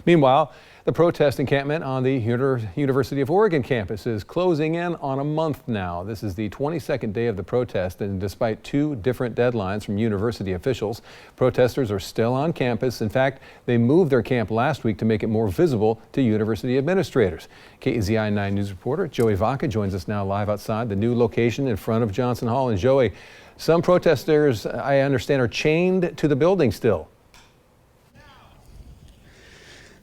Meanwhile, the protest encampment on the University of Oregon campus is closing in on a month now. This is the 22nd day of the protest, and despite two different deadlines from university officials, protesters are still on campus. In fact, they moved their camp last week to make it more visible to university administrators. KEZI 9 News reporter Joey Vaca joins us now live outside the new location in front of Johnson Hall. And Joey, some protesters, I understand, are chained to the building still.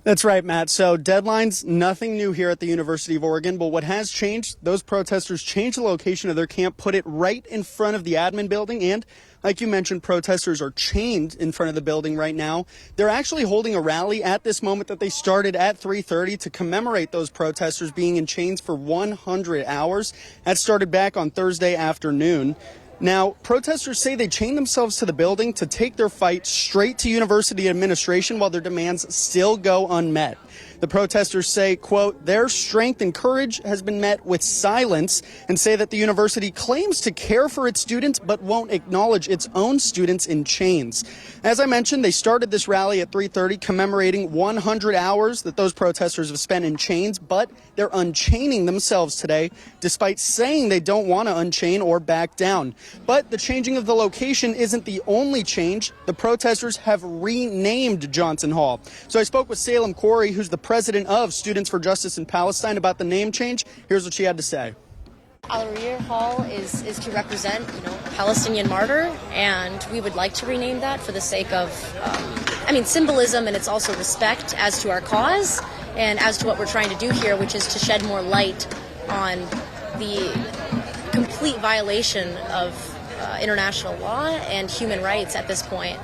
That's right, Matt. So deadlines, nothing new here at the University of Oregon. But what has changed, those protesters changed the location of their camp, put it right in front of the admin building. And like you mentioned, protesters are chained in front of the building right now. They're actually holding a rally at this moment that they started at 3:30 to commemorate those protesters being in chains for 100 hours. That started back on Thursday afternoon. Now, protesters say they chained themselves to the building to take their fight straight to university administration while their demands still go unmet. The protesters say, quote, their strength and courage has been met with silence, and say that the university claims to care for its students but won't acknowledge its own students in chains. As I mentioned, they started this rally at 3:30 commemorating 100 hours that those protesters have spent in chains, but they're unchaining themselves today despite saying they don't want to unchain or back down. But the changing of the location isn't the only change. The protesters have renamed Johnson Hall. So I spoke with Salem Corey, who's the president of Students for Justice in Palestine, about the name change. Here's what she had to say. Al-Rir Hall is to represent, a Palestinian martyr, and we would like to rename that for the sake of, symbolism, and it's also respect as to our cause and as to what we're trying to do here, which is to shed more light on the complete violation of international law and human rights at this point.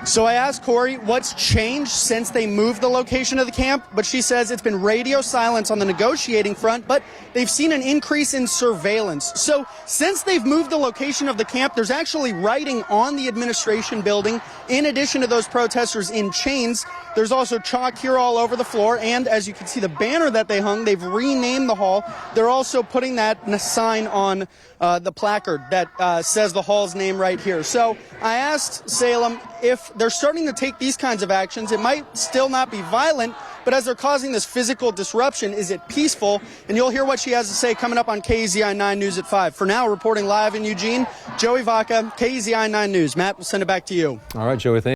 So I asked Corey what's changed since they moved the location of the camp, but she says it's been radio silence on the negotiating front, but they've seen an increase in surveillance. So since they've moved the location of the camp, there's actually writing on the administration building. In addition to those protesters in chains, there's also chalk here all over the floor, and as you can see, the banner that they hung, they've renamed the hall. They're also putting that sign on the placard that says the hall's name right here. So I asked Salem if they're starting to take these kinds of actions. It might still not be violent, but as they're causing this physical disruption, is it peaceful? And you'll hear what she has to say coming up on KEZI 9 News at 5. For now, reporting live in Eugene, Joey Vaca, KEZI 9 News. Matt, we'll send it back to you. All right, Joey, thank you.